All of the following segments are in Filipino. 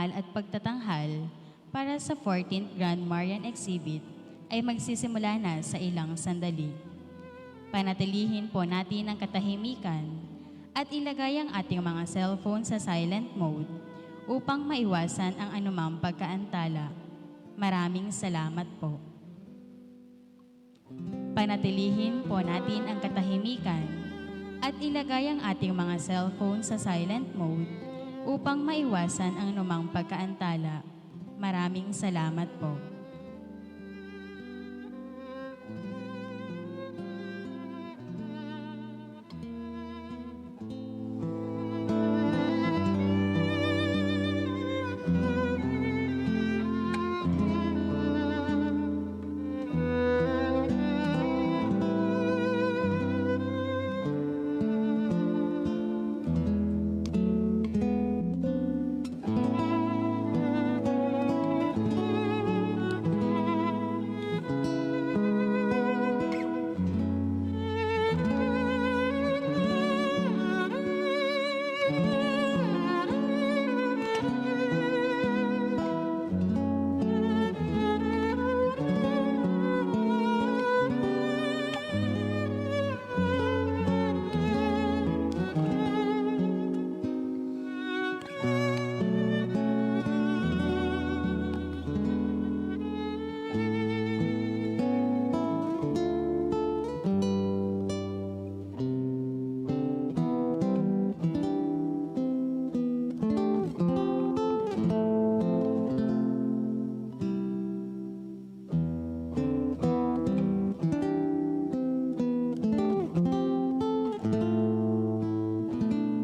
pagmamahal at pagtatanghal para sa 14th Grand Marian Exhibit ay magsisimula na sa ilang sandali. Panatilihin po natin ang katahimikan at ilagay ang ating mga cellphone sa silent mode upang maiwasan ang anumang pagkaantala. Maraming salamat po. Panatilihin po natin ang katahimikan at ilagay ang ating mga cellphone sa silent mode upang maiwasan ang anumang pagkaantala. Maraming salamat po.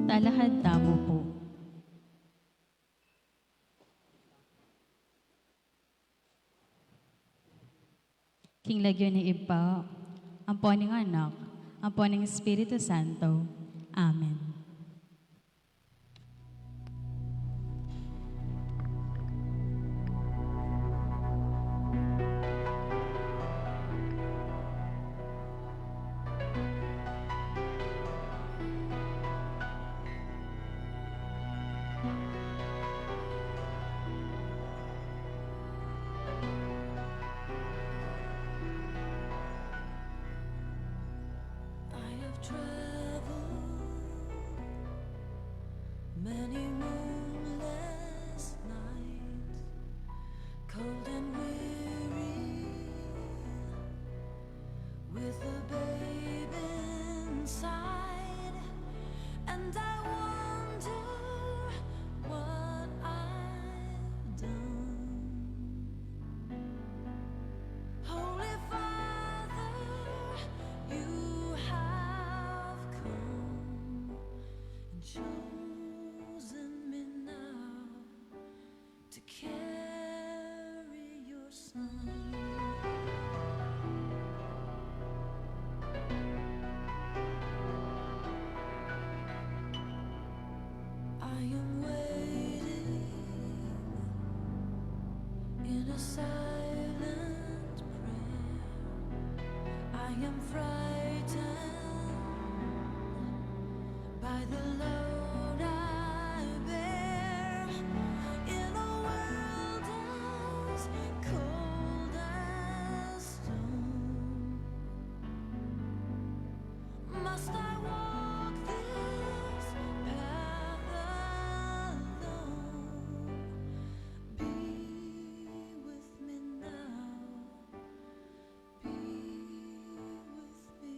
Talahad tamo po. King lagyo ni Iba, ang po ng anak, ang po ng Espiritu Santo. Amen. I have traveled many moonless nights, cold and weary, with a babe inside, and I wonder what I've done. Holy Father, you have come and chosen me now to carry your Son. I am waiting in a silent prayer. I am frightened by the load I bear in a world as cold as stone. Must I walk this path alone? Be with me now. Be with me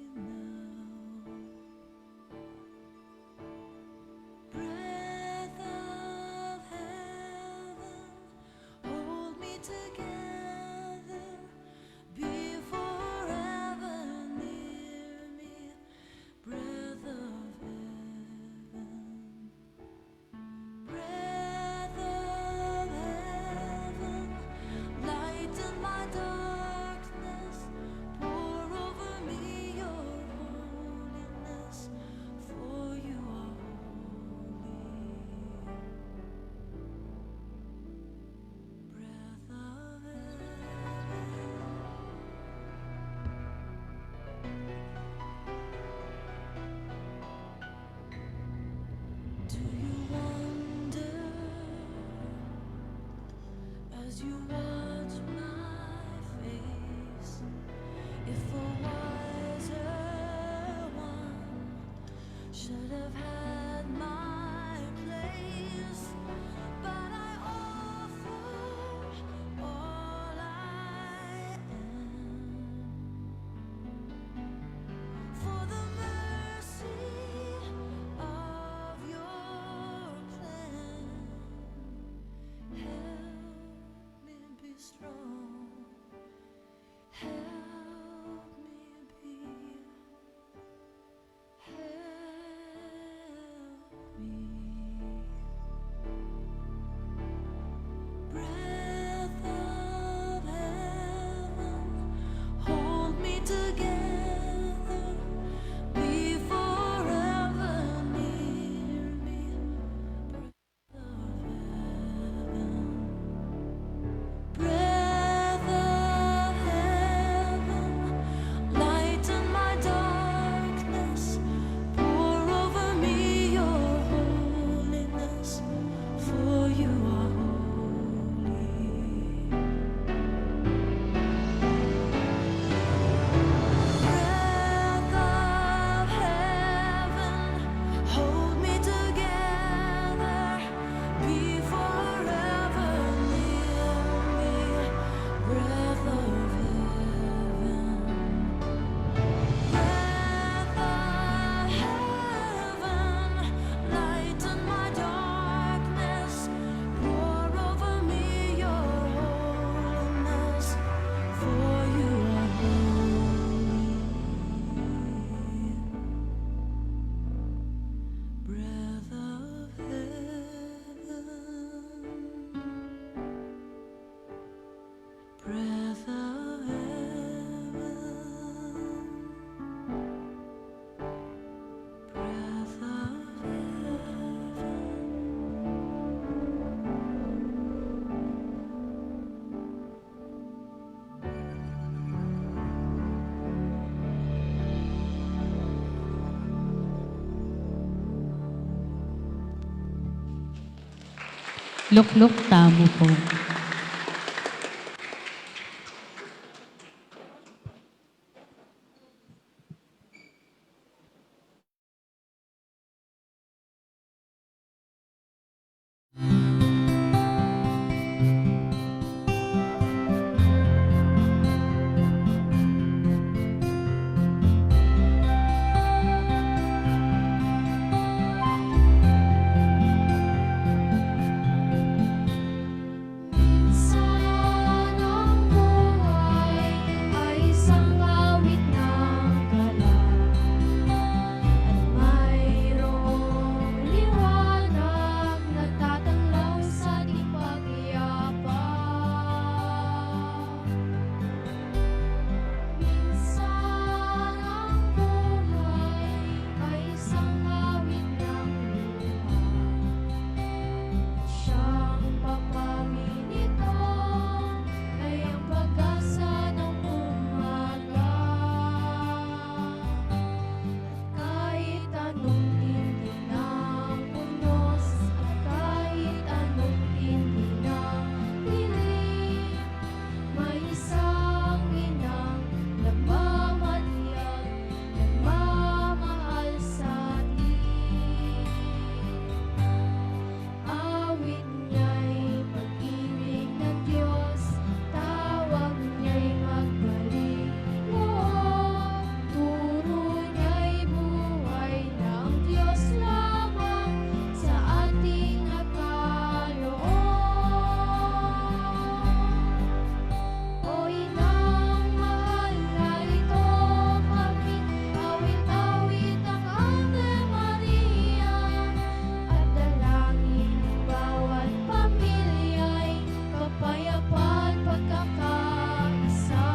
Lukluk tamo po. Minsan ang buhay ay isang awit ng galang at mayroong liwanag nagtatanglaw sa di pag-iyapan. Minsan ang buhay ay isang awit ng luha at siyang papaminito ay ang pag-asa ng umaga. Kahit anong tindi ng unos at kahit anong tindi ng dilim, may isang inang nagmamadiyag, nagmamahal sa atin. Awit niya'y pag-ibig ng Diyos, tawag niya'y magbalik loob. Turo niya'y buhay ng Diyos lamang sa ating nakaloob. O inang mahal, narito kami, awit-awit ang Ave Maria, at dalangin ng bawat pamilya'y kapayapaan pagkakaisa.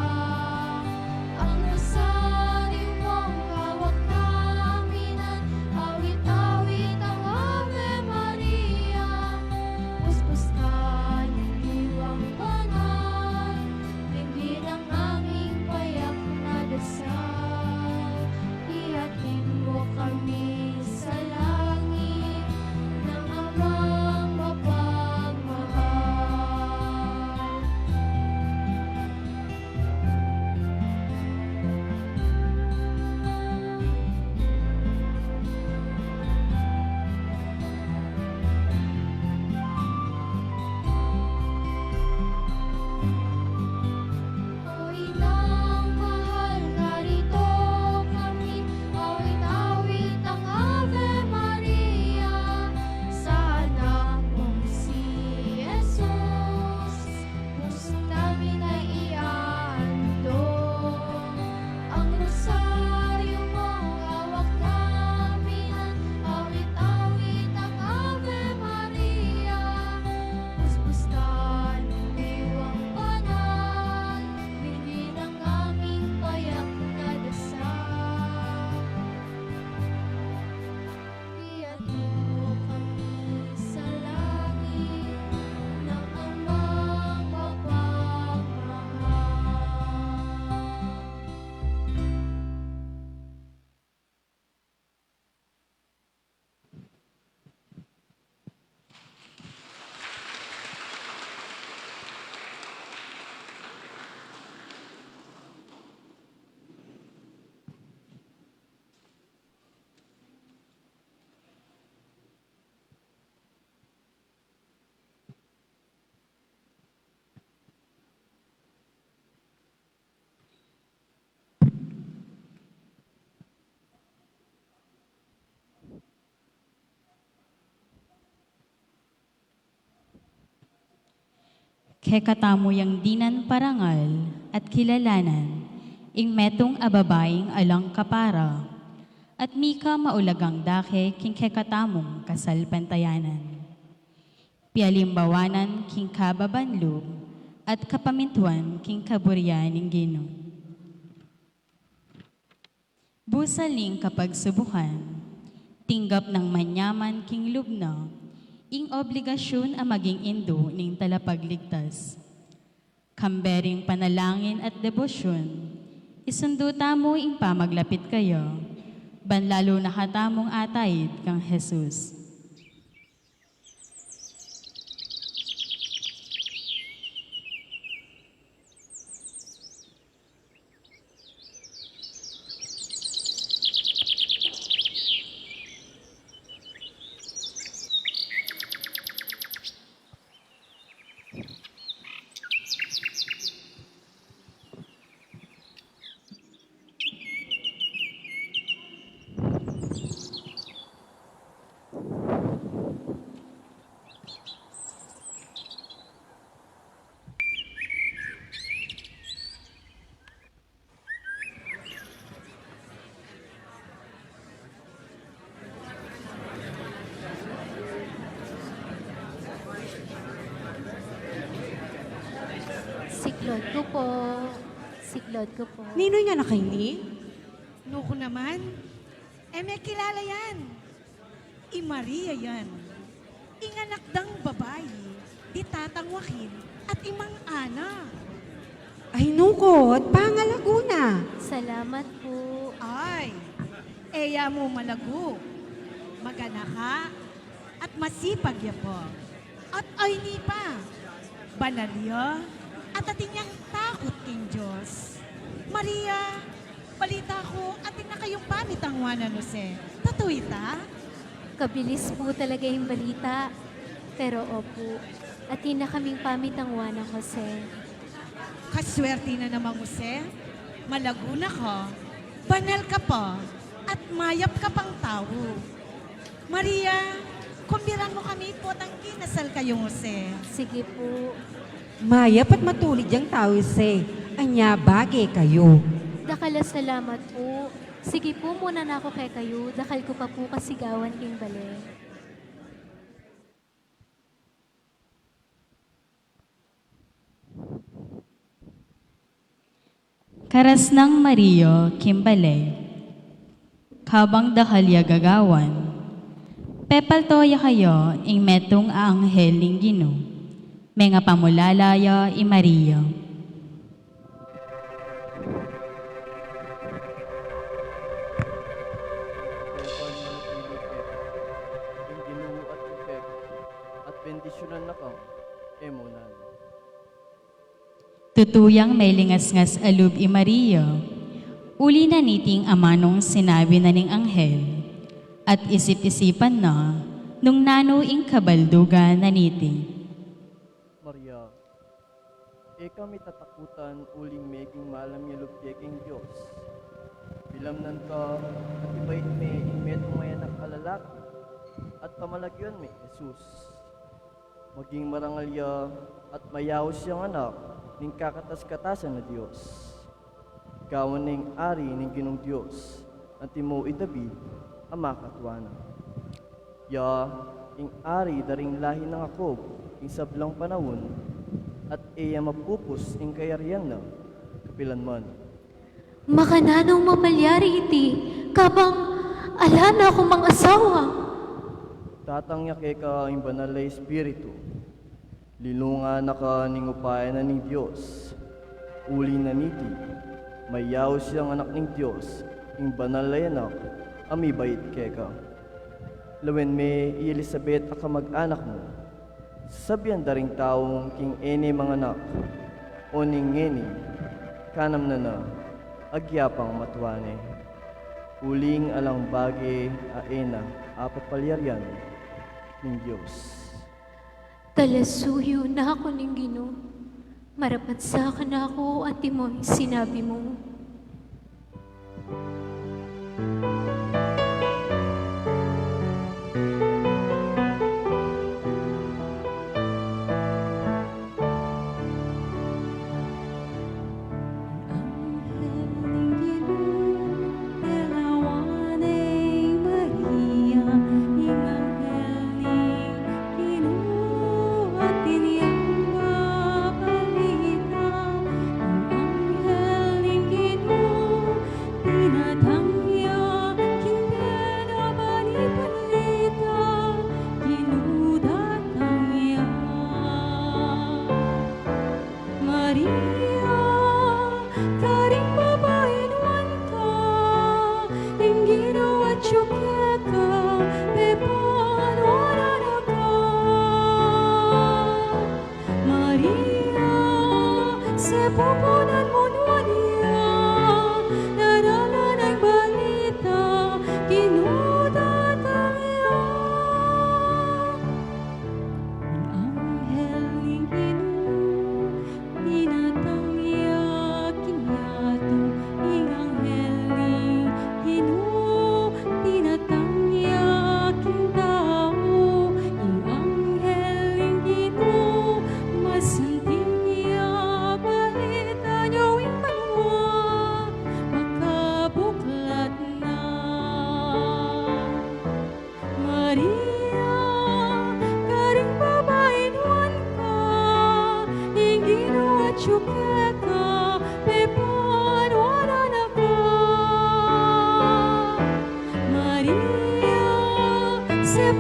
Ang rosaryo mong hawak naminan, awit-awit ang Ave Maria, puspusan ng diwang banal, dinggin ang aming payak na dasal. Ihatid mo kami sa langit ng amang mapagmahal. O inang mahal, narito kami, awit-awit ang Ave Maria, sa anak mong si Jesus. Puso namin ay ihandog, ang rosaryo mong hawak namin, awit-awit ang Ave Maria, puspusan ng diwang banal, dinggin ang aming payak na dasal. Ihatid mo kami sa langit ng amang mapagmahal. Kekatamo yang dinan parangal at kilalanan, ing metong ababaing alang kapara, at mika maulagang dake king kekatamong kasal pantayanan. Pialimbawanan king kababanlog, at kapamintuan king kaburyan ning Ginoo. Busaling kapag subukan, tinggap ng manyaman king lubna, ing obligasyon ang maging indo ning talapagligtas. Kambering panalangin at debosyon, isundo tamo ing pamaglapit kayo, banlalo na katamong atayid kang Jesus. ko po. Siklod ko po. Ninoy nga na kay ni? Nuko naman. May kilala yan. Maria yan. Inganakdang babae, di tatangwakin at imang ana. Ay nukot, pangalaguna. Salamat po. Ay, eya mo malago. Magana ka at masipag ya po. At ay ni pa. Banalya at atinyang takot king Diyos. Maria, balita ko atin na kayong pamit ang wana no se. Totoo ita? Kabilis po talaga yung balita. Pero opo, atin na kaming pamitangwa ng Jose. Kaswerte na namang Jose. Malaguna ka, banal ka pa, at mayap ka pang tao. Maria, kumbiran mo kami po at ang kinasal kayo, Jose. Sige po. Mayap at matulid yung tao se. Anya bagay kayo. Dakala salamat po. Sige po muna na ako kay kayo. Dakal ko pa po kasigawan king bale. Karas ng Mario, Kimbale, kabang dakalya gagawan, pepaltoya kayo ing metong aanghel ning Gino, mga pamulalaya i Maria. Yung Ginoo at Ipek, at bendisyonan na ka, emunan. Tutuyang may lingas-ngas alub i Maria, uli na niting amanong sinabi na ning anghel, at isip-isipan na, nung nanuing kabaldugan na niti. Maria, kami tatakutan uling meging malam niya lubyeking Diyos. Bilamnan ka, at ibait may imetong may anak kalalaki, at pamalagyan may Jesus. Maging marangalya at mayaw siyang anak, ning kakatas-katasan na Diyos. Gawan ning ari ning Ginong Diyos, at timo David, ama katwana. Ya, ing ari daring lahi ng Jacob, ing sablang panahon, at iya mapupus ing kayarian na, kapilan man. Makananong mamalyari iti, kabang ala na akong mga asawa. Tatangya kay ka ing banal na Espiritu, lilunga na ka ning upayan na ning Diyos, uli na niti, mayaw siyang anak ning Diyos, ing banal na anak, amibait kay ka. Lawen me Elizabeth a kamag-anak mo, sabihan daring taong king ene mga anak, o ning ngeni, kanam na agyapang matuane. Uling alang bagi aena, apat palyaryan ning Diyos. Talasuyo na ako ning Ginoo. Marapat sa ka na ako at mo sinabi mo. Ang anghel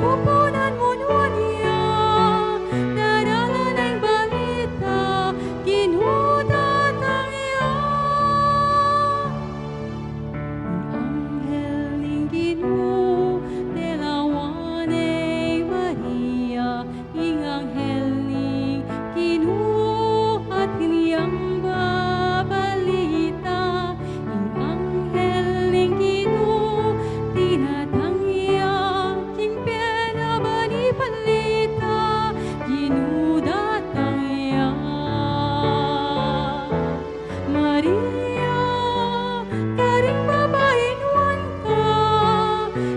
pupunan mo niya, dadala ng balita, ginudat ang iya. Anghel ng Ginoo, dalawan ay Maria, ing anghel ng Ginoo at kaniyang babalita, ing anghel ng Ginoo, tinatangya, king pena ba ni palita, ginudat ang iya. Maria, karing babainwan ka,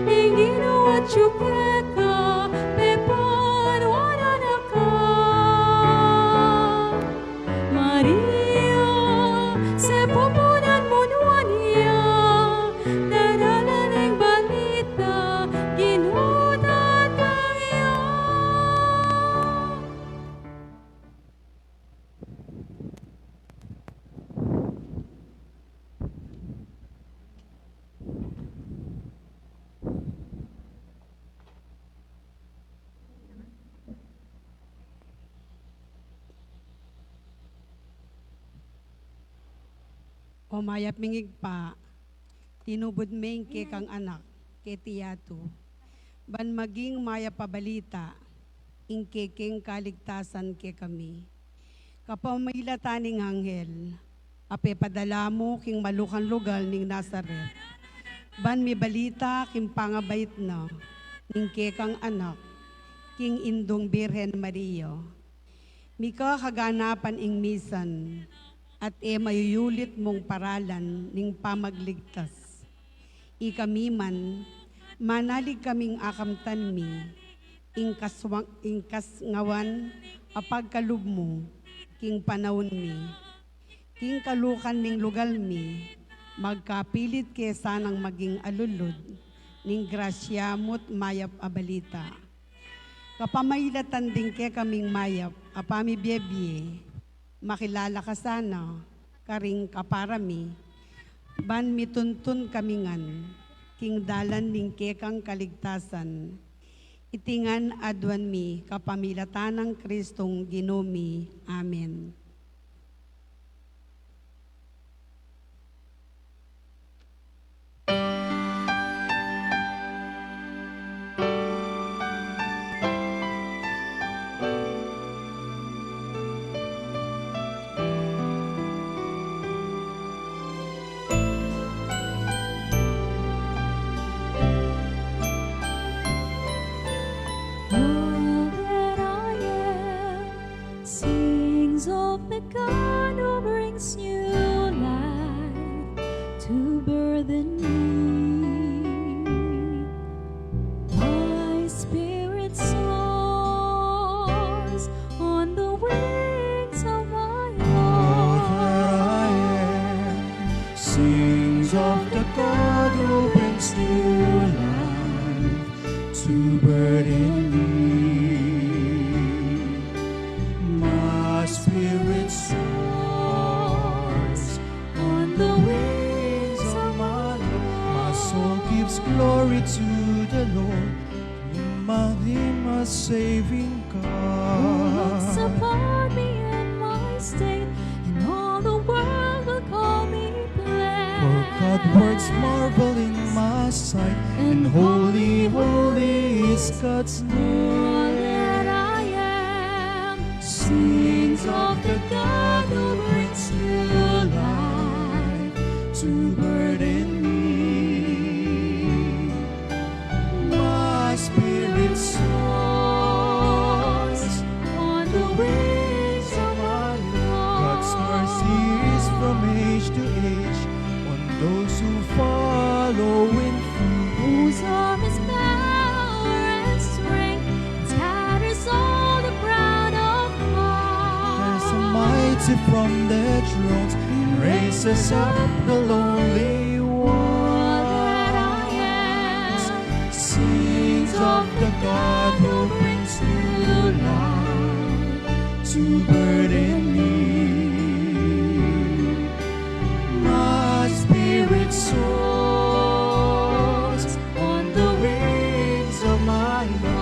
ing ginawa tsuke ka, pepon wala na ka. Maria, sa pupunan mo niya, dadala ng balita, ginudat ang iya. O mayap mingig pa, tinubod ming ke kang anak, ke tiyatu. Ban maging maya pabalita, ing keking kaligtasan ke kami. Kapamailataning anghel, ape padala mo king malukan lugal ning Nazaret. Ban mi balita king pangabait na, ning ke kang anak, king indong Birhen Maria. Mika kaganapan ing misan, at mayuyulit mong paralan ning pamagligtas. Ikami man, manalig kaming akamtan mi, ingkas ngawan apagkalub mo, king panahon mi. King kalukan ning lugal mi, magkapilit ke sanang maging alulod, ning grasya mo't mayap abalita. Kapamailatan din ke kaming mayap, apami biyebye, makilala ka sana, karing kaparami, ban mituntun kamingan, king dalan ning kekang kaligtasan, itingan adwan mi, kapamilatan ng Kristong Ginumi. Amen. All that I am sings of the God who brings new life to burden me. My spirit soars on the wings of my All that I Lord. am sings of the God who brings new life to burden me. My spirit soars On the wings of my My soul gives glory to the Lord. Him a saving Who looks God. upon me and my state, and all the world will call me blessed. For God works marvel in my sight, and holy, holy is God's All name. that I am sings of the God who brings new life To burden me, my spirit soars on the wings of my Lord. God's mercy is from age to age on those who follow in faith. Whose arm is power and strength, tatters all the crown of There's a God. mighty from their thrones and raises up the lonely All that I ones. am Sings of the God who brings new life to burden me. My spirit soars on the wings of my Lord.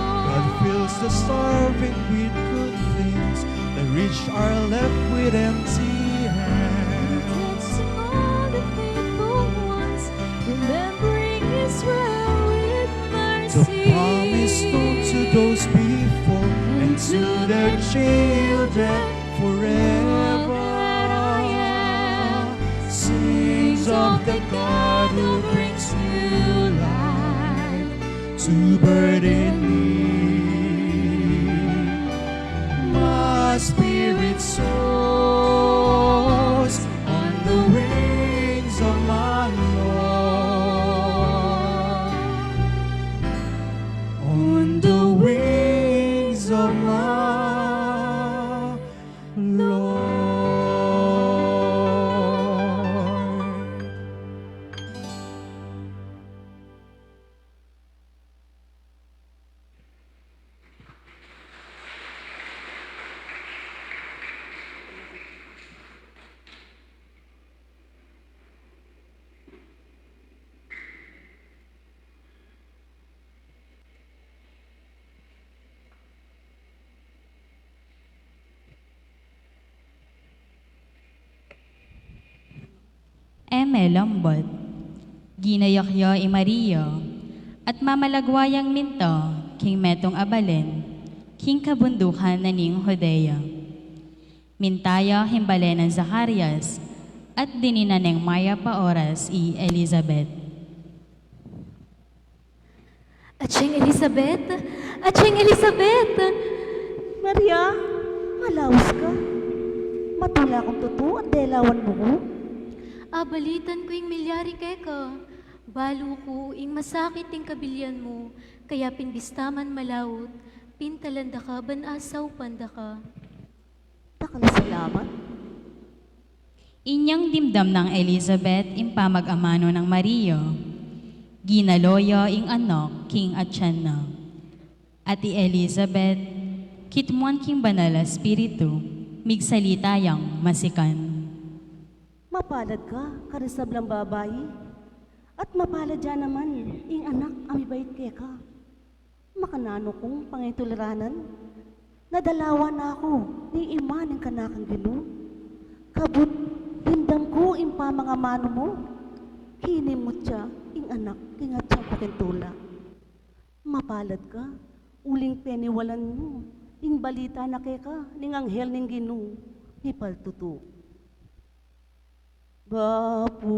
which are left with empty hands. Dancing all the faithful ones, remembering Israel with The mercy. promise told to those before and to their children forever. Sings of the God who brings new life to burden me. My spirit soars on the wings of my Lord. On the wings of my Lord. Eme lambot, ginayakyo i Mario, at mamalagwayang minto, king metong abalen, king kabundukan na ning Hodea. Mintaya himbalen ng Zacarias, at dininaneng Maya pa oras i Elizabeth. Aching Elizabeth! Aching Elizabeth! Maria, malawas ka. Matula kong totoo at delawan mo ko. Abalitan ko yung milyari keka. Balo ko ing masakit ing kabilyan mo, kaya pinbistaman malawot, pintalanda ka, banasaw panda ka. Takala salamat. Inyang dimdam ng Elizabeth impamag-amano ng Mario. Ginaloyo ing anok king atyan na. At i Elizabeth, kitmuan king banala spiritu, migsalitayang masikan. Mapalad ka, karisablang babayi. At mapalad dyan naman, ing anak, amibait kaya ka. Makanano kong pangituliranan, nadalawa na ako, ni ima ng kanakang gino. Kabut, dindam ko ing pamangamano mo. Hinimot siya, ing anak, kingat siya pakintula. Mapalad ka, uling peniwalan mo, ing balita na kaya ka, ning anghel ning gino, ni paltutu. Bapu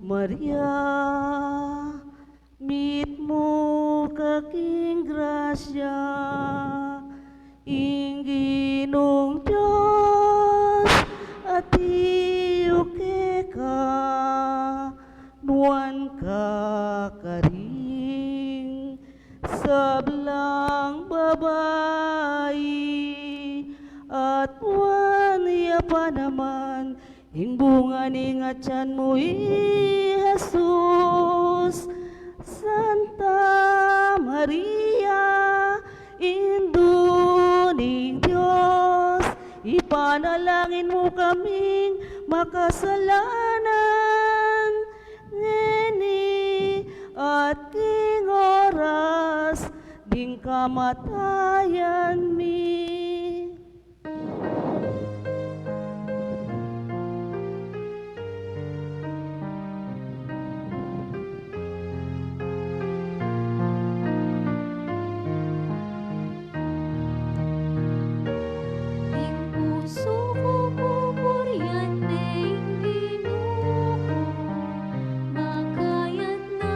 Maria, meet mo kaking grasya, ingginong Diyos at iyuke ka, nuan ka karing sablang babayi, at nuan iya pa naman, bunga ning atyan mo, Jesus. Santa Maria, induning Diyos, ipanalangin mo kaming makasalanan, ngeni at king oras, ding kamatayan mi. Ing puso ko pupuriante, ing ginuko, makayat na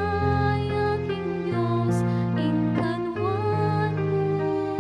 yaking Diyos, ing kanwan mo.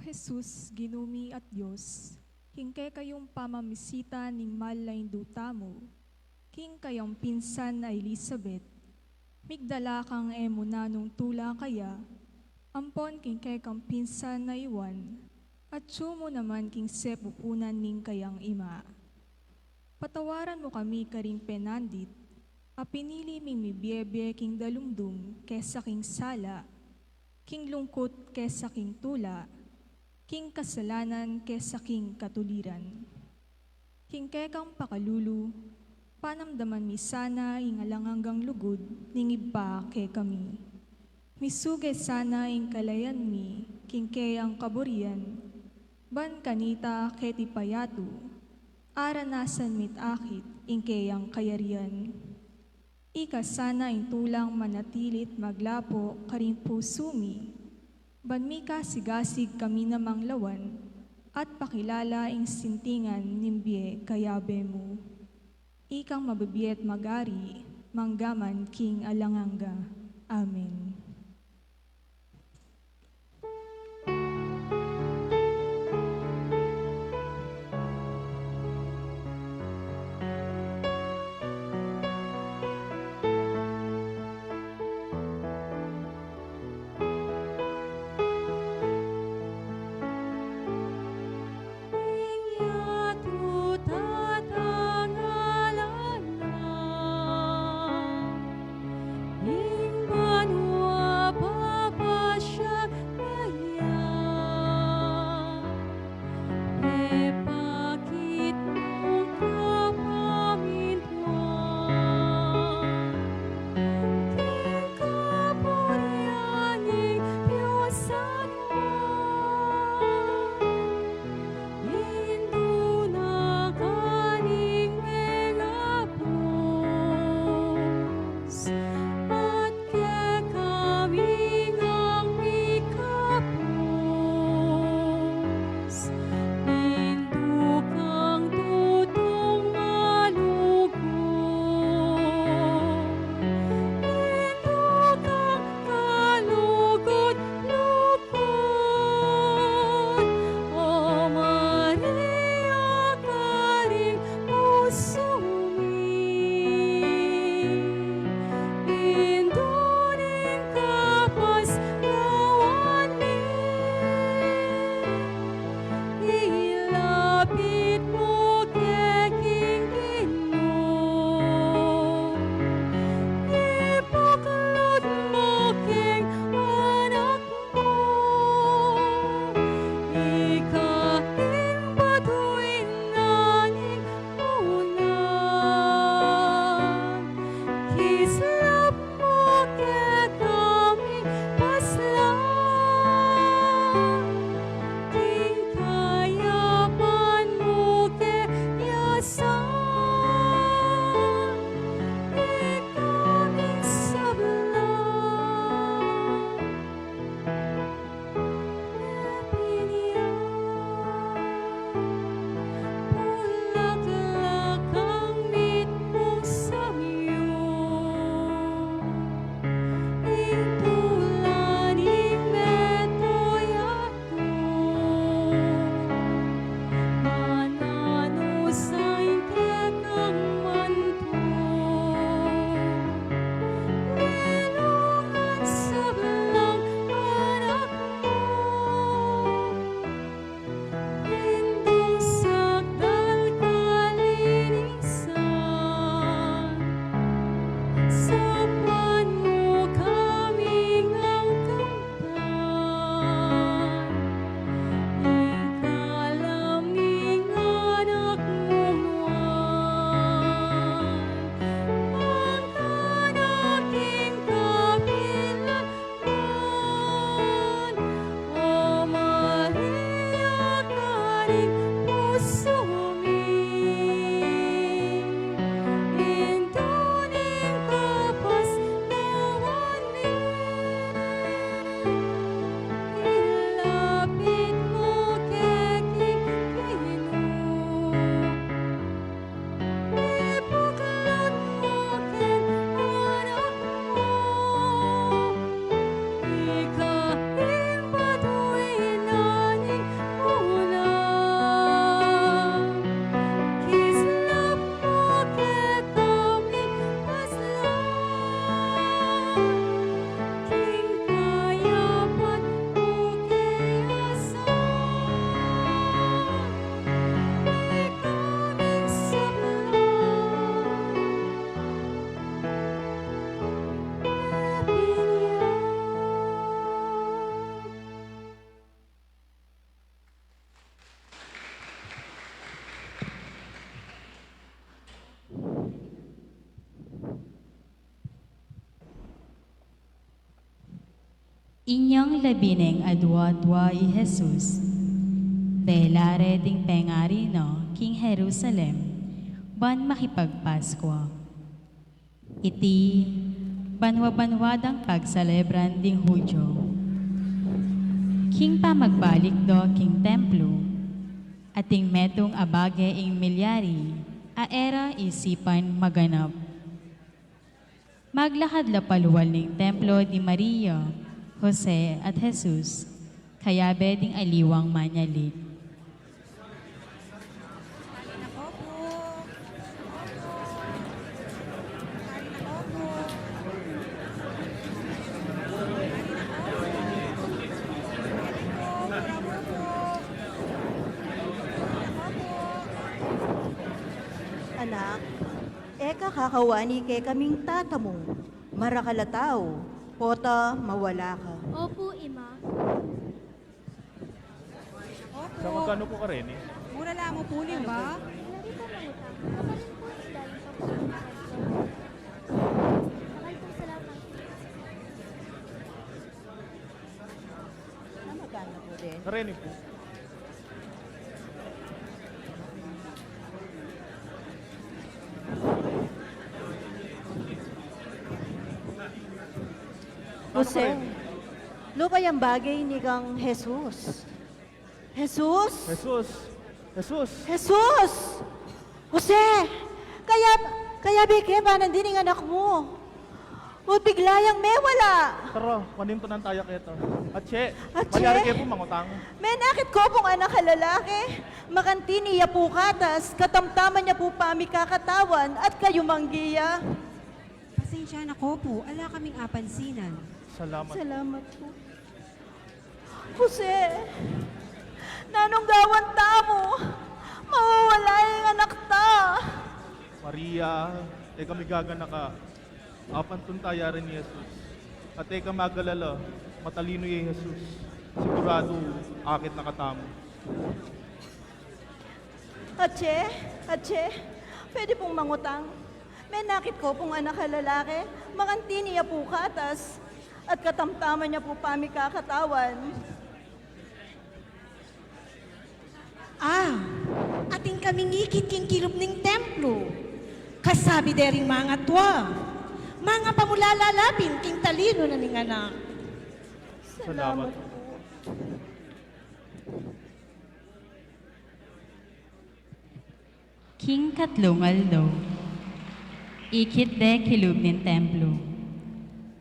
Jesus, ginumi at Diyos, hingkay kayong pamamisita ning malain duta mo, king kayong pinsan na Elizabeth, migdala kang emuna nung tula kaya, ampon king kay kang pinsan na Iwan, at mo naman king sepupunan ning kayang ima. Patawaran mo kami karing penandit, a pinili ming mibyebe king dalumdum kesa king sala, king lungkot kesa king tula, king kasalanan kesa king katuliran. King kekang pakalulu, panamdaman mi sana ing alanganggang lugod, ning iba ke kami. Misuge sana ing kalayan mi, king kayang kaburian, ban kanita keti payatu, aranasan mit akit, ing kayang kayarian. Ika sana ing tulang manatilit maglapo karing pusumi, ban mika sigasig kami namang lawan, at pakilala ing sintingan nimbye kayabe mo. Ikang mabibiyet magari, manggaman king alanganga. Amen. Ing banwa Inyong labineng adwa-dwa i Jesus, belare ding pengarino king Jerusalem, ban makipagpaskwa. Iti, banwa-banwadang pagsalebran ding Hudyo. King pa magbalik do king templo, ating metong abage ing milyari, aera isipan maganap. Maglakad la paluwal ning templo di Maria, Jose at Jesus, kaya beding aliwang manyali. Anak, eka kakawani kay kaming tatamo, marakalataw, pota mawala ka. Opo, Ima. Sa magkano po ka rin eh? Mura lang mo po ba? Lagi po mangutang. Kapalit po sila yung pagkakas. Mahal po salamat. Magkano po din? Karenin po. Jose, lukay ang bagay ni kang Jesus. Jesus! Jesus! Jesus! Jesus! Jose! Kaya bike ba nandin ang anak mo? O biglayang may wala. Tara, manin to ng tayak ito. Atche, Atche? malyari kayo po mangutang. May nakit ko pong anak ka lalaki. Makanti niya po katas, katamtaman niya po pami kakatawan at kayo manggiya. Pasensya na ko po. Ala kaming apansinan. Salamat. Salamat po. Jose, nanong gawan ta mo? Mawawala yung anak ta. Maria, kami gagana ka. Apan tuntayaran ni Jesus. At ka magalala, matalino yung Jesus. Sigurado, akit nakatamo. Atche, pwede pong mangutang. May nakit ko pong anak ka lalaki, makanti niya po katas, at katamtaman niya po pami kakatawan. Ating kaming ikit king kirup ning templo. Kasabi dering mga twa. Mga pamulalalapin king talino na ning anak. Salamat. King katlong aldaw, ikit de kilub nin templo.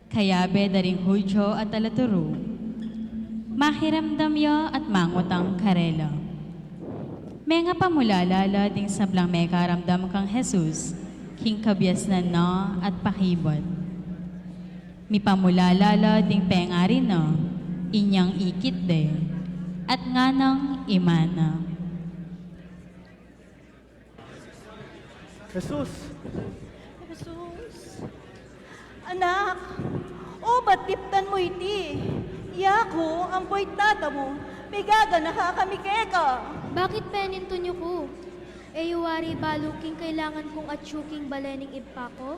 Kayabe daring Hudyo at alaturo, makiramdam yo at mangutang karela. Mga pamulalala ding sablang may karamdam kang Jesus, king kabyas na no at pakibot. Mi pamulalala ding pengari no, inyang ikit de, at nganang imana. Jesus! Jesus, anak, ba't tiptan mo iti? Yako, ang boy tata mo, may gaga nakakamikeka. Bakit peninto niyo ko? Yuwari baluking kailangan kong atsyuking balening ipako?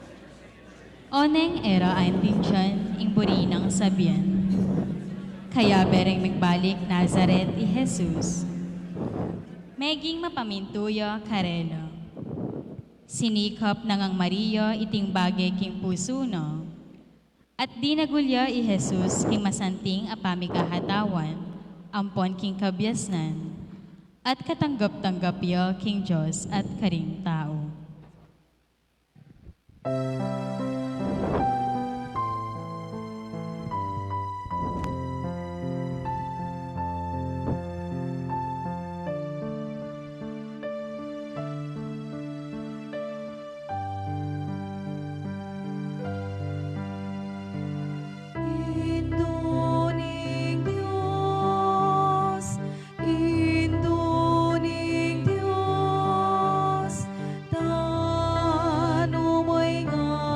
Oneng era aindin dyan, ing burinang sabian. Kaya bereng magbalik Nazaret i Jesus. Meging mapamintuyo karelo. Sinikap nangang Maria iting bagay king puso no. At dinagulya i Jesus king masanting apami kahatawan, ampon king kabyasnan, at katanggap-tanggap yo king Diyos at karing tao. Induning Diyos, induning Diyos, tanu mo'y nga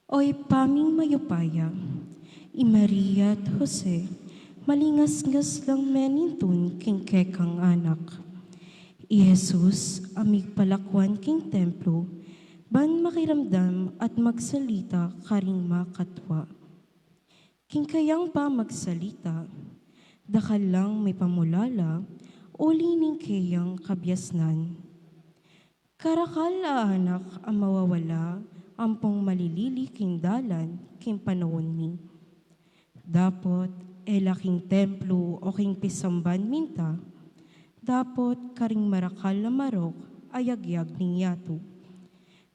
Oy paming mayupaya, i Maria at Jose, malingas-ngas lang menintun king kekang anak. I Jesus, amig palakwan king templo, ban makiramdam at magsalita karing makatwa. King kayang pa magsalita, dakal lang may pamulala, uli ning kayang kabyasnan. Karakal anak ang mawawala, ampong malilili king dalan, king panahon mi. Dapot, elaking templo o king pisamban minta, dapot karing marakal na marok, ayagyag ning yato.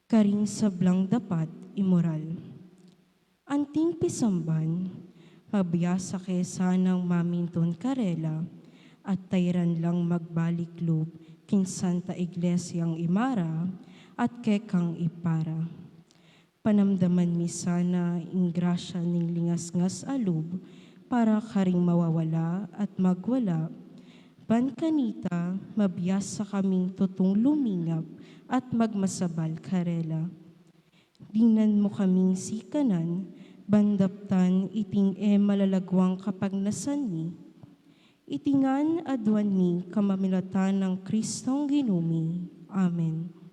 Karing sablang dapat imoral. Anting pisamban, mabiyasa ke sanang maminton karela, at tayran lang magbalik loob king Santa Iglesiang imara, at kekang ipara. Panamdaman mi sana ing grasya ning lingas-ngas alub, para karing mawawala at magwala, ban kanita mabiyasa kaming tutong lumingap at magmasabal karela. Dinan mo kaming sikanan, bandaptan iting malalagwang kapag nasan mi. Itingan adwan mi kamamilatan ng Kristong ginumi. Amen.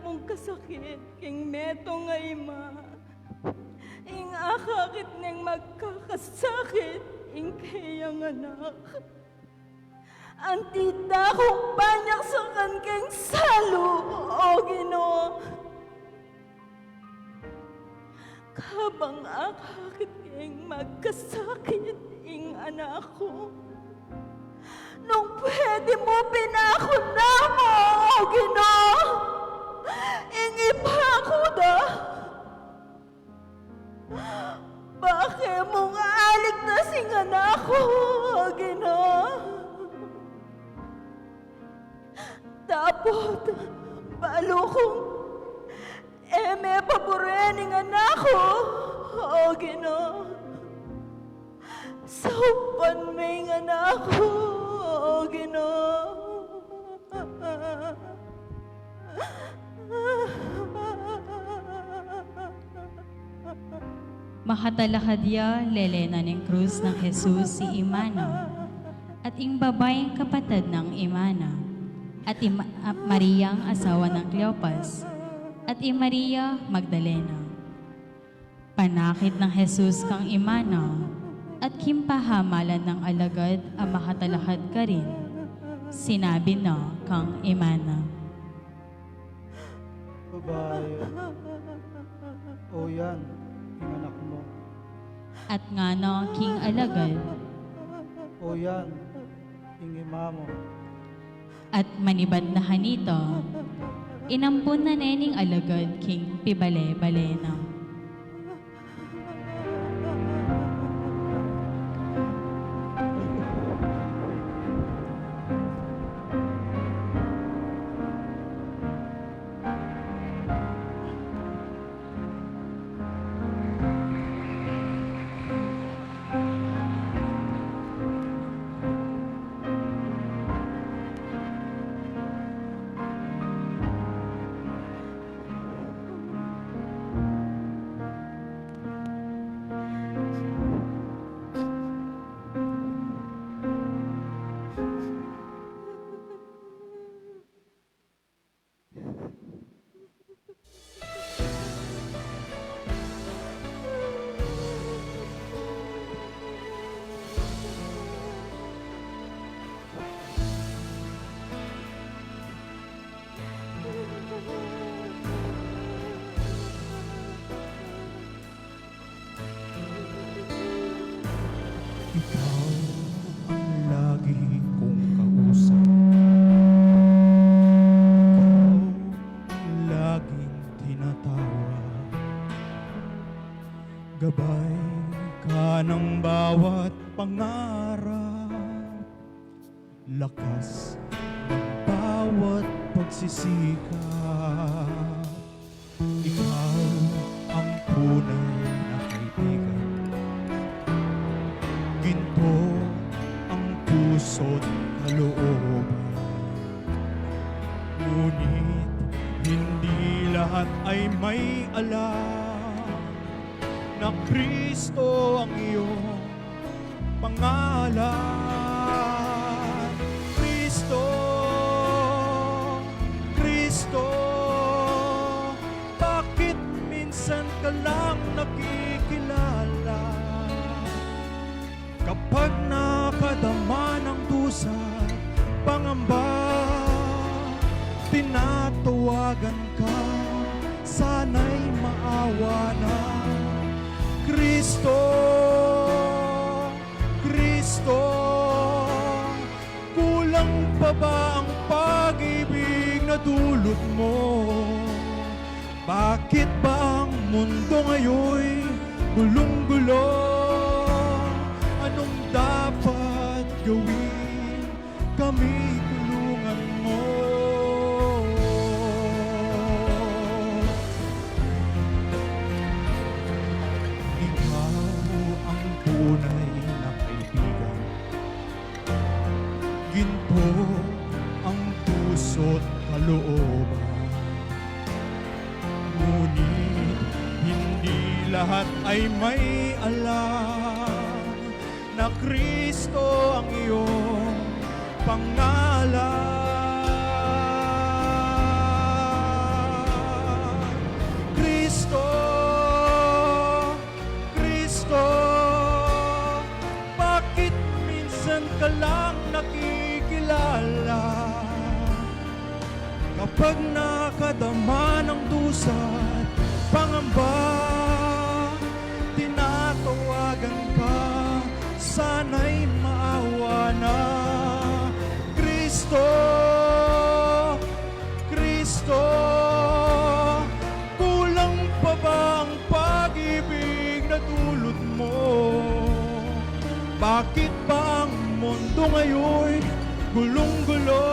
pong kasakit, king metong ay ma. Ing akakit neng magkakasakit, ing kayang anak. Ang tita kong banyak sa kangkeng salo, o Ginoo. Kabang akakit ing magkasakit, ing anak ko. Nung pwede mo pinako na mo, o Ginoo. Ing ipako da. Bakit mong alik na sing anak ko, o Ginoo? Tapos, balo kong eme paborening anak ko, o Ginoo. Saupan may anak ko, o Ginoo. Makatalakadya lelena ng krus ng Jesus si Imana at ing babayang kapatid ng Imana at Mariang asawa ng Cleopas at Maria Magdalena. Panakit ng Jesus kang Imana at kimpahamalan ng alagad ang makatalakad ka rin. Sinabi na kang Imana. Babae, o yan, yung anak mo. At nga na king alagad O yan, yung ima mo. at manibad na hanito, inampun na nening alagad king pibale-balena. Ikaw ang lagi kong kausap. Ikaw ang laging tinatawag. Gabay ka ng bawat pangarap. Lakas ng bawat pagsisikap. Ikaw ang tunay na kaibigan. Ginto ang puso't kalooban. Ngunit hindi lahat ay may alam na Kristo ang iyong pangalan. Kristo, Kristo, bakit minsan ka lang nakikilala? Kapag nakadama ng dusa, pangamba, tinatawagan ka, sana'y maawa na. Kristo, Kristo, kulang pa ba ang pag-ibig na dulot mo? Bakit ba ang mundo ngayon'y gulong-gulo? Anong dapat gawin? Kami tulungan mo. Ikaw ang tunay na kaibigan. Ginto ang puso't kalooban. Ngunit hindi lahat ay may alam na Kristo ang iyong pangalan. pag nakadama ng dusa at pangamba, tinatawagan ka, sana'y maawa na. Kristo, Kristo, kulang pa ba ang pag-ibig na dulot mo? Bakit ba ang mundo ngayon gulong-gulo?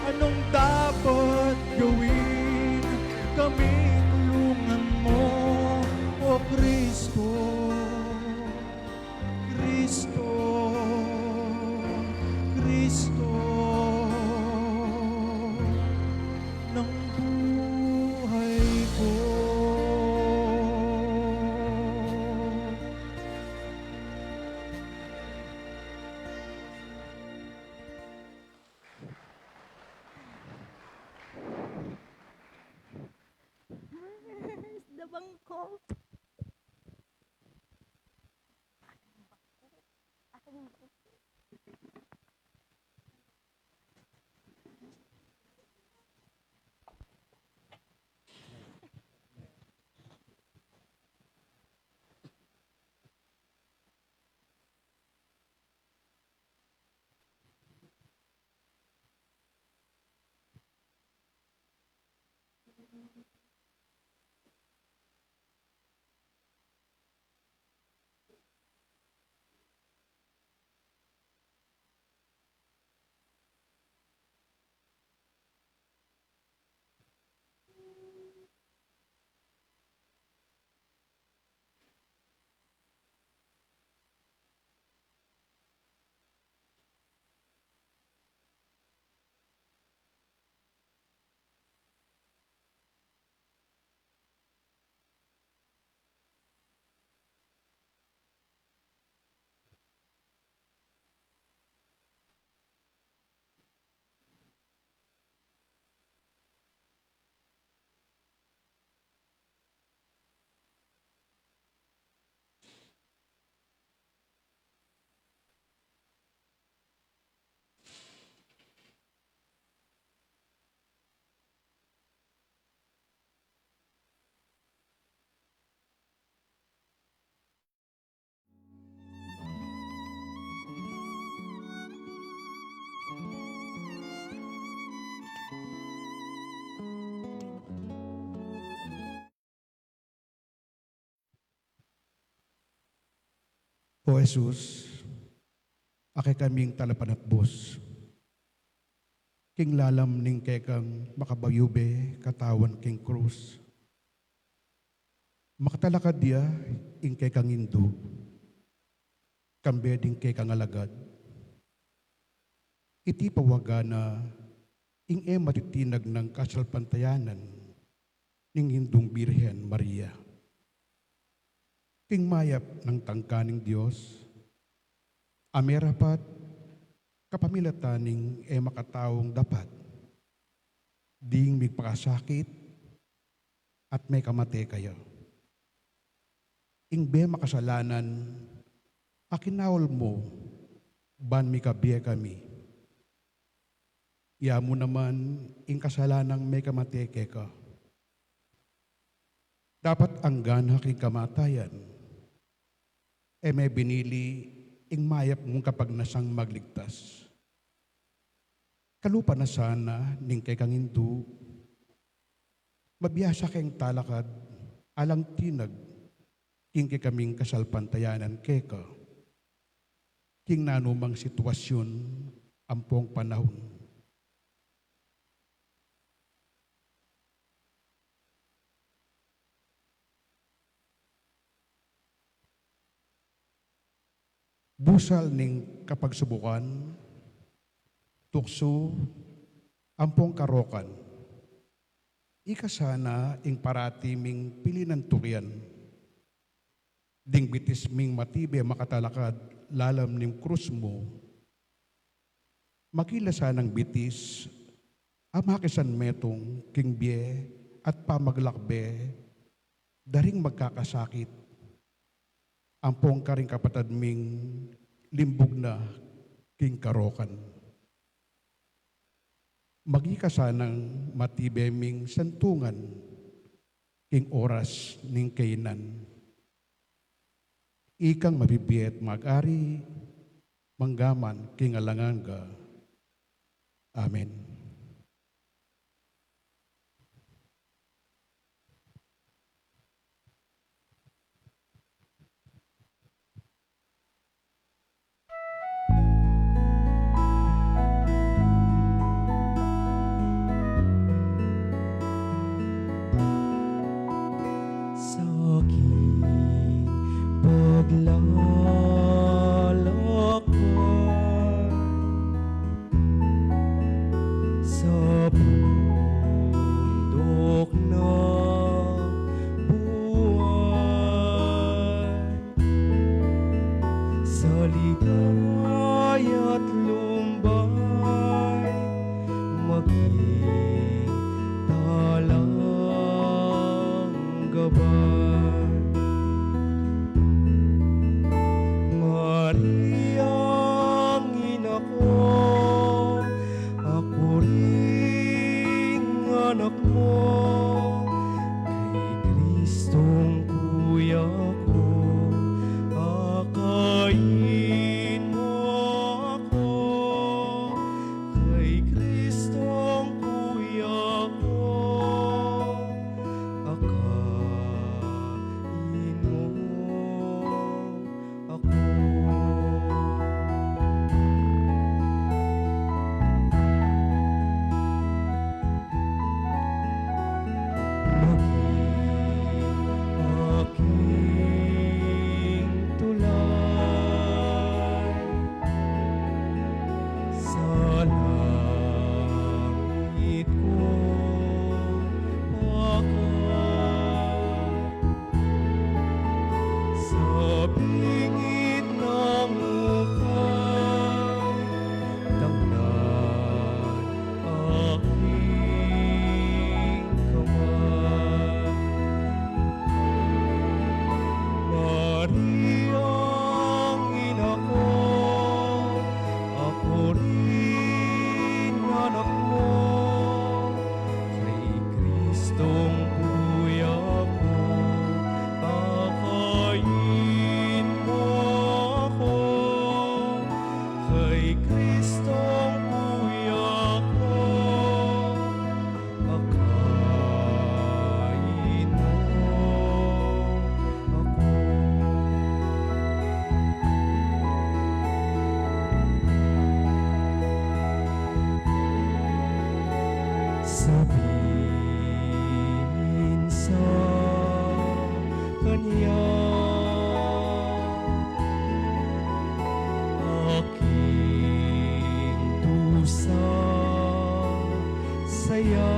Anong dapat gawin? Kami tulungan mo, O Kristo, Kristo, Kristo ng buhay ko. Dabang ko. O Jesus, akay kaming talapanatbos. King lalam ning kekang makabayube katawan king krus. Makatalakad dia ing kekang Hindu. Kambe ding kekang alagad. Iti pawagana ing matitinag ng kasalpantayanan ning Hindung Birhen Maria. King mayap ng tangkaning Diyos, amerapat kapamilataning makataong dapat, ding migpakasakit at may kamate kayo. Ing be makasalanan, akinawal mo, ban mikabiye kami. Ya mo naman, ing kasalanang may kamate ka. Dapat ang gana king kamatayan, may binili ing mayap mong kapag nasang magligtas. Kalupa na sana ning kay kang Hindu, mabiyasa kayong talakad, alang tinag, king kay kaming kasalpantayanan keka, king nanumang sitwasyon, ampong panahon. Busal ning kapagsubukan, tukso, ampong karokan. Ikasana ing paratiming pilinan turian. Ding bitis ming matibe makatalakad lalam ning krus mo. Makilasanang bitis, amakisan metong king bie at pamaglakbe, daring magkakasakit. Ampong karing kapatad ming limbog na king karokan. magikasanang matibeming santungan king oras ning kainan. Ikang mabibiyet mag-ari, manggaman king alanganga. Amen. Sa aking paglalakad sa bundok ng buhay, sa ligaya't lumbay, maging talang gabay. Maria, ang ina ko, ako ring anak mo, kay Kristong kuya ko, akayin mo ako, kay Kristong kuya ko, akayin mo ako. Aking tulay sa langit ko sa bingit ng ukay, tangnan aking kamay. Maria, ang ina ko, ako rin anak mo, kay Kristong kuya ko, akayin mo ako, kay Kristong kuya ko, akayin mo ako. Sabihin sa Kanya, aking dusa saya,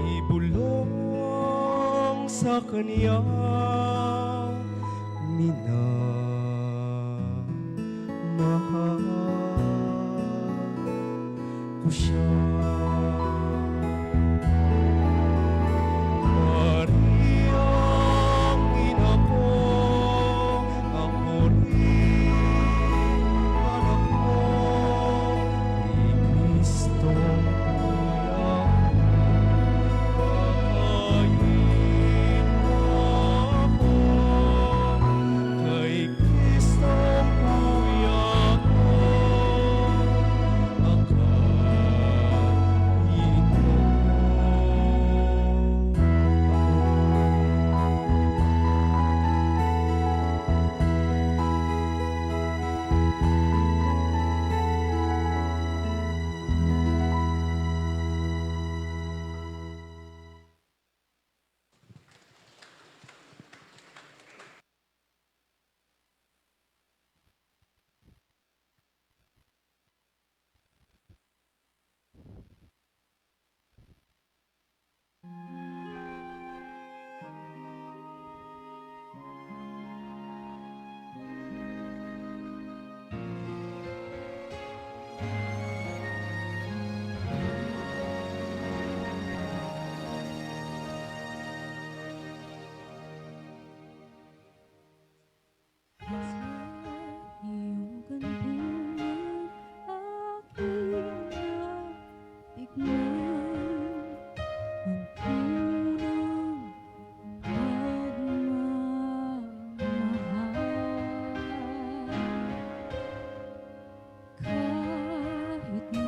ibulong sa Kanya, minamahal ko siya. Maria, ang ina ko, ako rin anak mo, kay Kristong kuya ko, akayin mo ako, kay Kristong kuya ko, akayin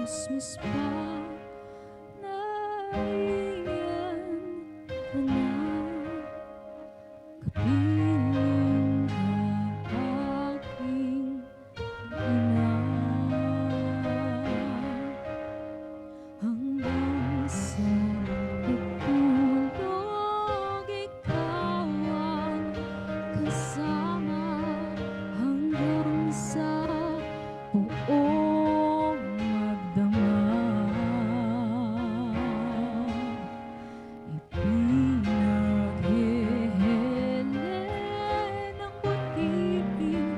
Christmas pa, naiyan ka na. Kapiling ka aking ina. Hanggang sa itulog, ikaw ang kasama. Hanggang sa buong magdama. Ipinaghihelen ng butiking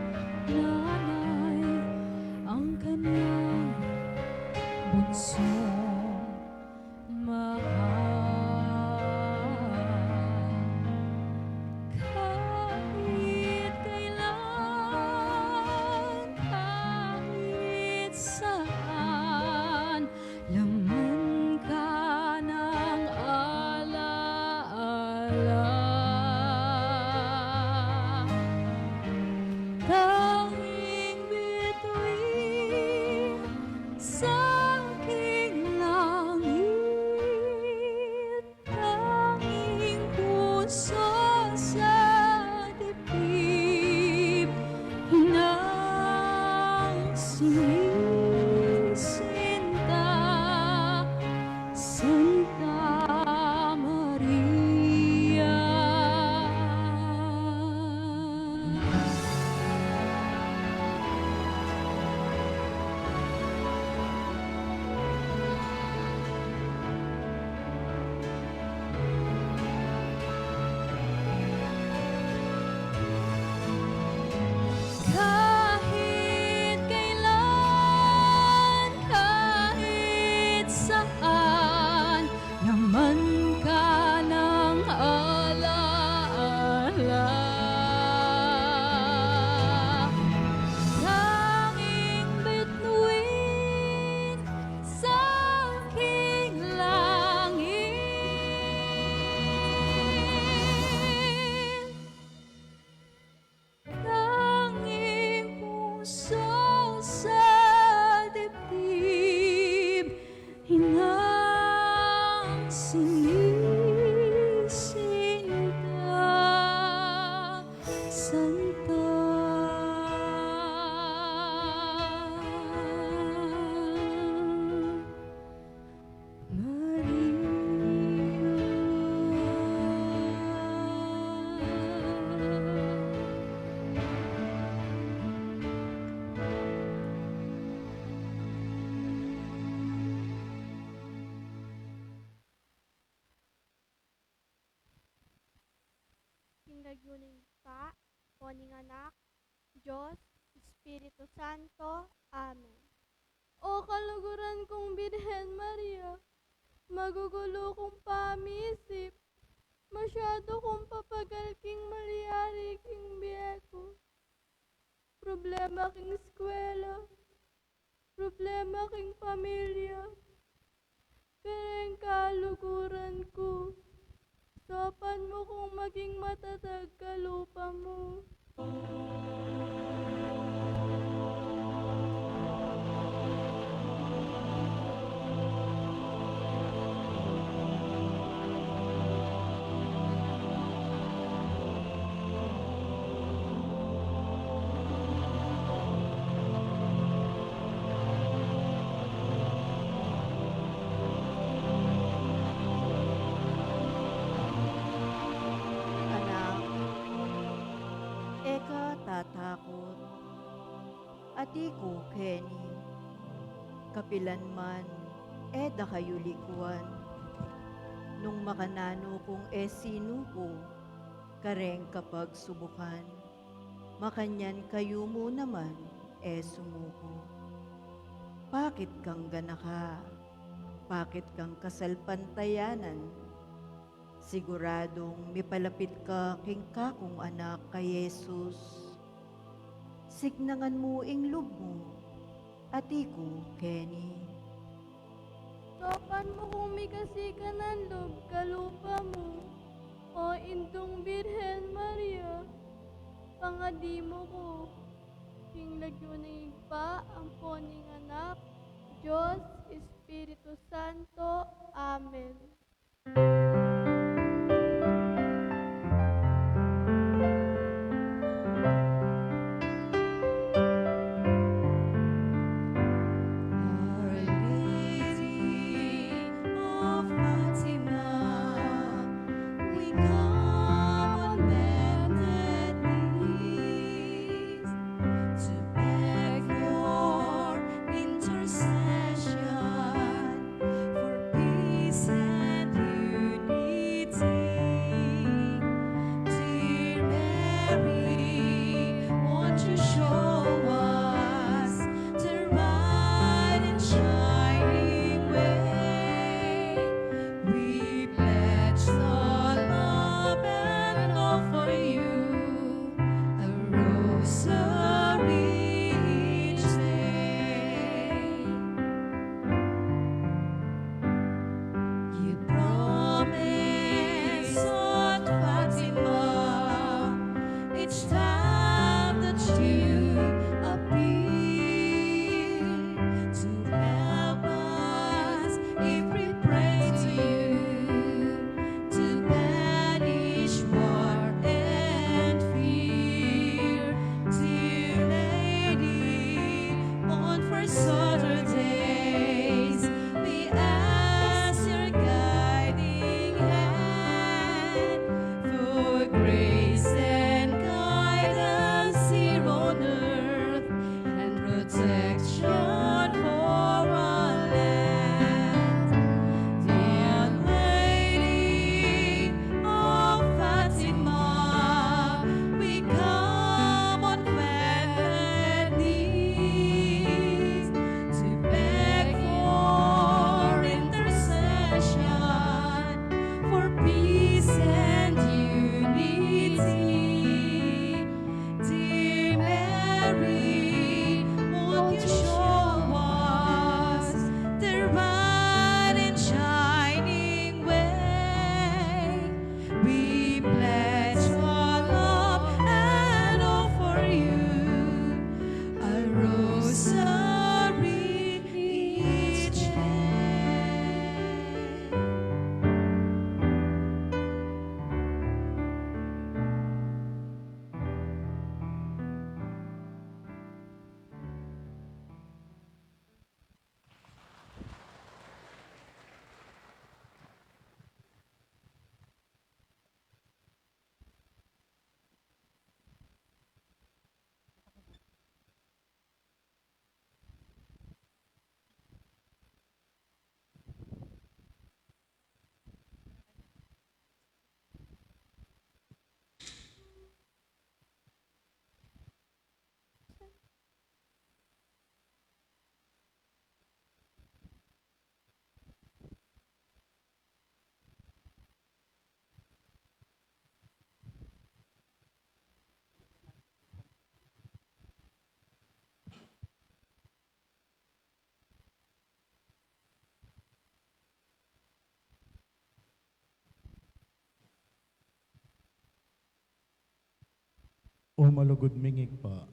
nanay ang kanyang bunsong mahal. Kahit kailan, kahit saan, laman ka ng alaala. Tanging bituin sa aking langit, tanging puso sa dibdib ng sinisinta, Santa Maria. Kahit kailan, kahit saan, laman ka ng alaala. Tanging bituin sa aking langit, tanging puso sa dibdib, inang sinisinta, Santa Maria. Hinagyuning pa, poning anak, Diyos, Espiritu Santo. Amen. O kaluguran kong Birhen Maria, magugulo kong pamisip, masyado kong papagal king malyari king biyeko. Problema king eskwela, problema king pamilya, kaya kaluguran ko. Sopan mo kung maging matatag ka lupa mo. Anak, eka tatakot. Atiku Kenny, kapilan man, eda kayo likuan. Nung makanano kong sinuko, kareng kapag subukan. Makanyan kayo mo naman, sumuko. Bakit kang ganaka? Bakit kang kasalpantayanan? Siguradong mipalapit ka king kakong anak kay Jesus. Signangan mo ing loob mo, atiku Kenny. Sopan mo kung may kasika ng loob kalupa mo, o indong Birhen Maria, pangadi mo ko, king lagyuning pa ang poning anak, Diyos, Espiritu Santo. Amen. Our Lady of Fatima, we come on bended knees to beg your intercession for peace and unity. Dear Mary, won't you show us the right and shining way? We pledge the love and offer you a rosary each day. You promise at Fatima each time that you appear to help us if we pray to you to banish war and fear. Dear Lady, on first Saturdays, we ask your guiding hand for grace and guidance here on earth and protection for our land. Dear Lady of Fatima, we come on bended knees to beg for intercession for peace and unity. Dear Mary, won't you show us the right and shining way? We pledge our love and offer you a rosary each day. O malugod mingig pa,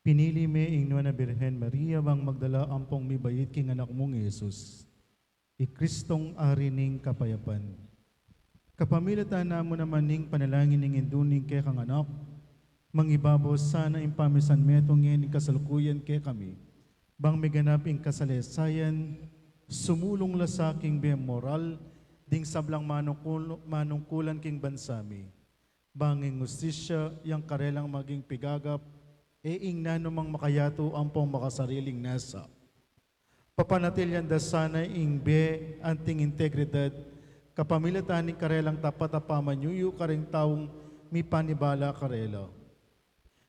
pinili me ingno na Birhen Maria bang magdala ampong mibayit king anak mong Yesus. Ikristong ari ning kapayapan. Kapamilatan na mo naman ning panalangin ning induning kay kang anak, mangibabos sana impamisan metong yen ing kasalukuyan kay kami. Bang miganap ing kasalesayan, sumulong la sa king biyang moral, ding sablang manungkulan king bansami. Banging justisya, yang karelang maging pigagap, ing nanumang makayato ang pong makasariling nasa. Papanatilyan da sana ing be anting integridad, kapamilatan ni karelang tapat apamanyuyo karing taong mi panibala karela.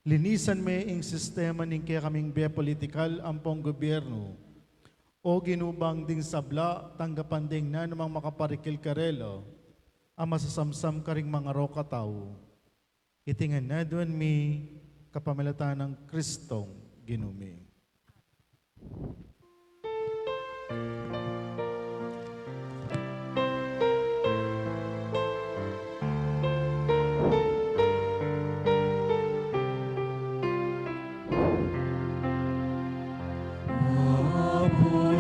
Linisan me ing sistema ning kaya kaming be politikal ang pong gobyerno, o ginubang ding sabla, tanggapan ding nanumang makaparikil karela, ang masasamsam karing mga roka tao. Itingan na doon mi kapamilatan ng Kristong ginumi. Apo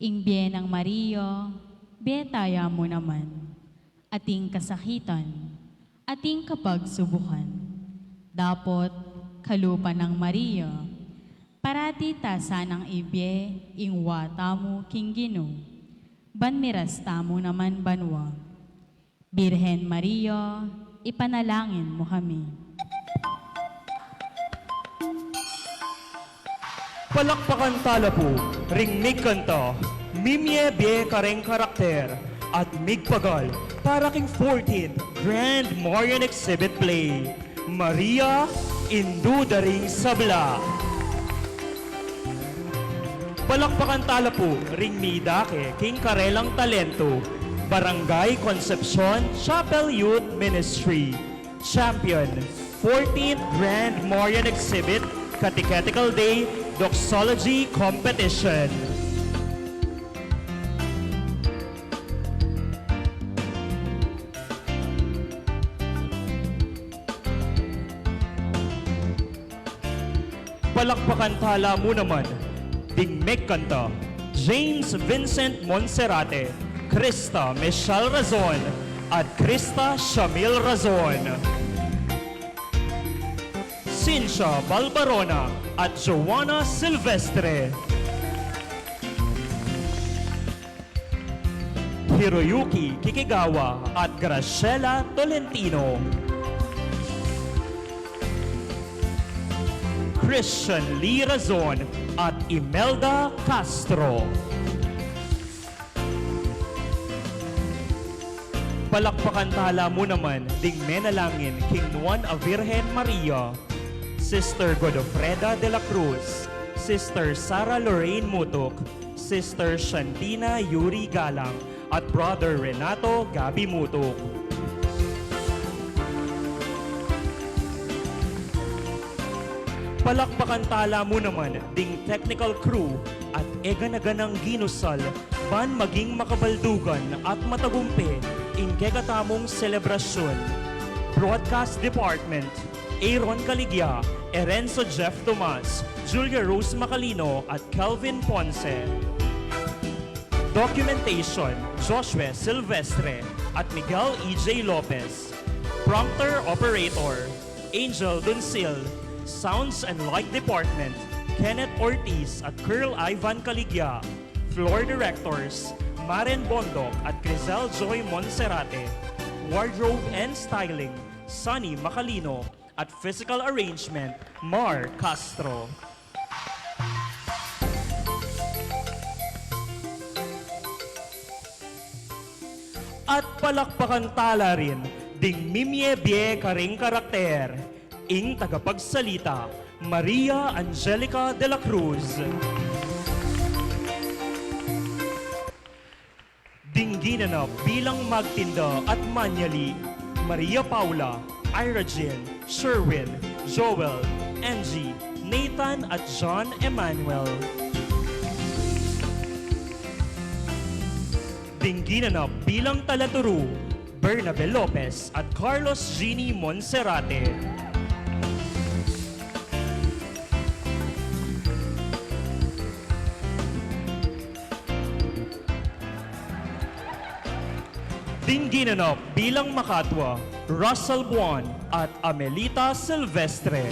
ing biyenang Mario, betaya mo naman, ating kasakitan, ating kapagsubukan. Dapot, kalupa ng Maria, parati tasanang ibye, ing wata mo king Gino, banmiras tamo naman banwa. Birhen Maria, ipanalangin mo kami. Palakpakan tala po, ring mig kanta, mimye bie kareng karakter, at migpagal para king 14th Grand Marian Exhibit Play, Maria Indudaring Sabla. Palakpakan tala po, ring midake king karelang talento, Barangay Concepcion Chapel Youth Ministry, Champion 14th Grand Marian Exhibit Catechetical Day Doxology Competition. Palakpakan tala mo naman, Dingmeg Kanta, James Vincent Monserrate, Krista Michelle Razon, at Krista Shamil Razon. Cynthia Balbarona at Joanna Silvestre. Hiroyuki Kikigawa at Graciela Tolentino. Christian Lee Razon at Imelda Castro. Palakpakan tala mo naman, ding menalangin King Juan a Virgen Maria, Sister Godofreda de la Cruz, Sister Sara Lorraine Mutok, Sister Shantina Yuri Galang, at Brother Renato Gabi Mutok. Palakpakan tala mo naman, ding technical crew at eganaganang ginusal, ban maging makabaldugan at matagumpi, ing kegatamong selebrasyon. Broadcast Department, Aaron Caligya, Erenzo Jeff Tomas, Julia Rose Macalino, at Kelvin Ponce. Documentation, Joshua Silvestre, at Miguel E.J. Lopez. Prompter Operator, Angel Duncil. Sounds and Light Department, Kenneth Ortiz at Curl Ivan Caligya. Floor Directors, Maren Bondok at Grisel Joy Monserrate. Wardrobe and Styling, Sunny Macalino. At Physical Arrangement, Mar Castro. At palakpakan tala rin, ding mimye bie karing karakter, ing tagapagsalita, Maria Angelica de la Cruz. Dingginanap bilang magtinda at manyali, Maria Paula, Ira Jean, Sherwin, Joel, Angie, Nathan at John Emmanuel. Dingginanap bilang talaturu, Bernabe Lopez at Carlos Gini Monserrate. Dingginanap bilang makatwa, Russell Buwan at Amelita Silvestre.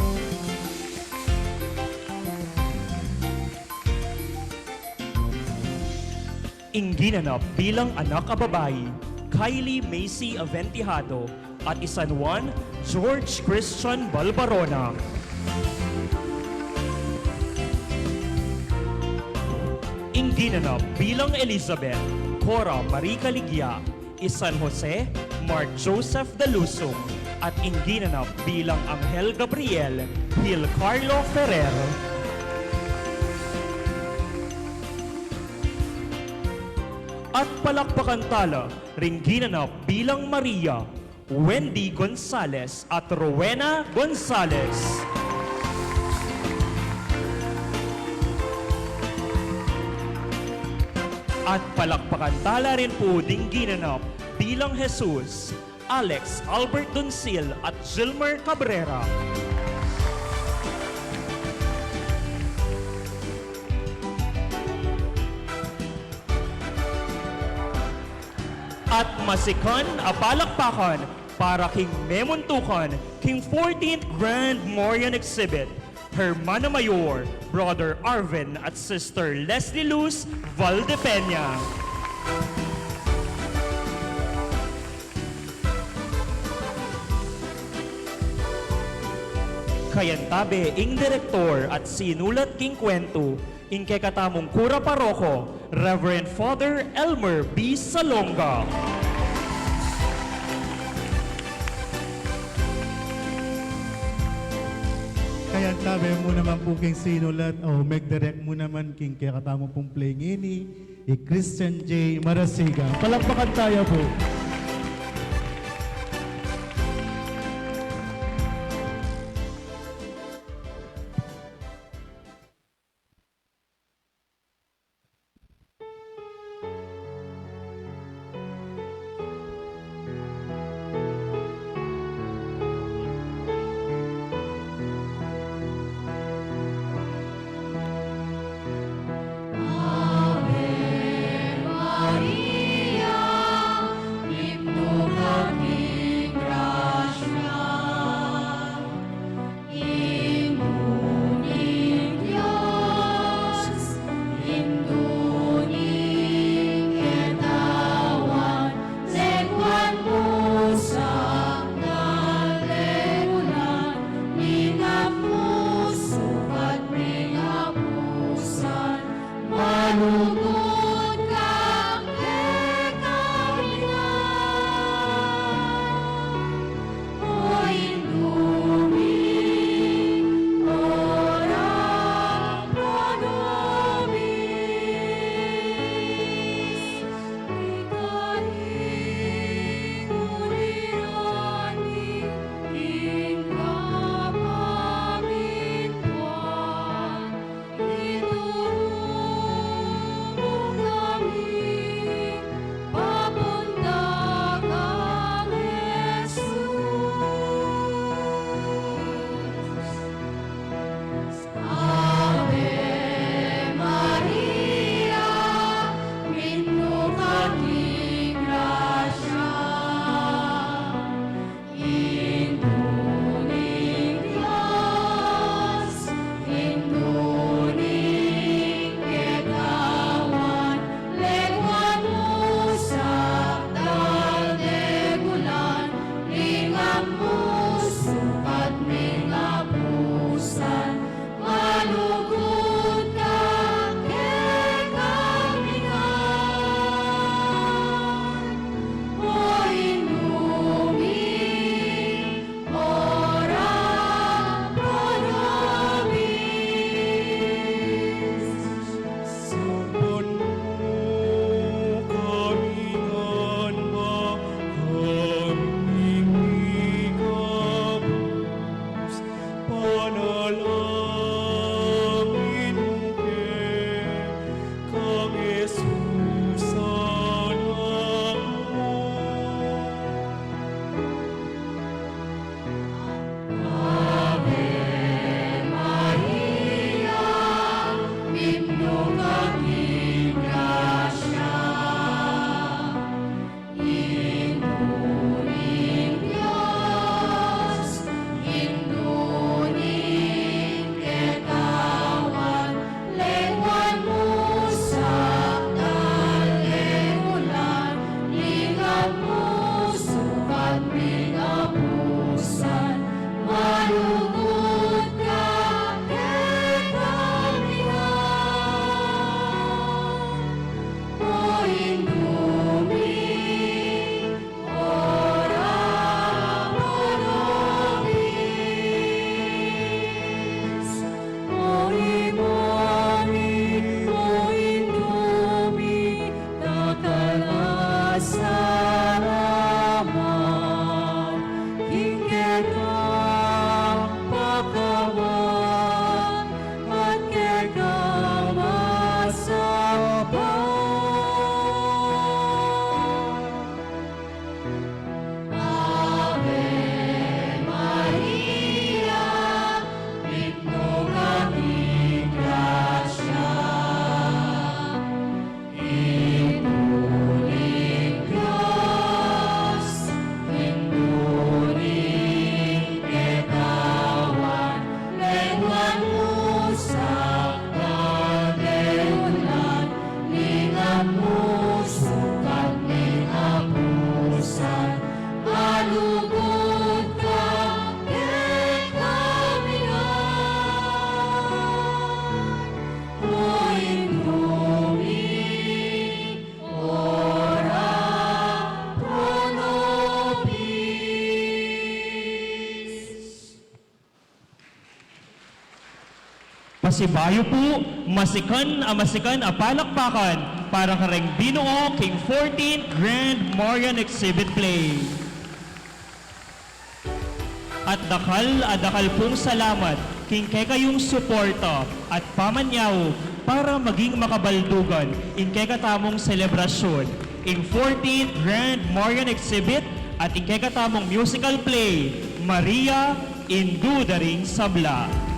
Ingginanap bilang anak kababayi, Kylie Macy Aventijado at Isanwan George Christian Balbarona. Ingginanap bilang Elizabeth, Cora Marie Caligya, San Jose, Mark Joseph Dalusong, at ingginanap bilang Angel Gabriel, Gil Carlo Ferrer. At palakpakan tala, ring ginanap bilang Maria, Wendy Gonzales at Rowena Gonzales. At palakpakan tala rin po ding ginanap bilang Jesus, Alex Albert Duncil at Gilmer Cabrera. at masikan a palakpakan para King Memuntukan, King 14th Grand Marian Exhibit, Hermana Mayor, Brother Arvin at Sister Leslie Luz Valdepeña. Kayantabe ing direktor at sinulat king kwento, ing kekatamong kura paroko, Reverend Father Elmer B. Salonga. Kaya tabi mo naman po king sinulat o mag-direct mo naman king kaya katamo pong playing ini, Christian J. Marasiga. Palakpakan tayo po. Maria, Pasibayo po, masikan a palakpakan para kareng Binuo King 14th Grand Marian Exhibit Play. At dakal pong salamat king kay kayong suporta at pamanyaw para maging makabaldugan in kay katamong selebrasyon ing 14th Grand Marian Exhibit at ing kay katamong musical play Maria Indu Daring Sabla.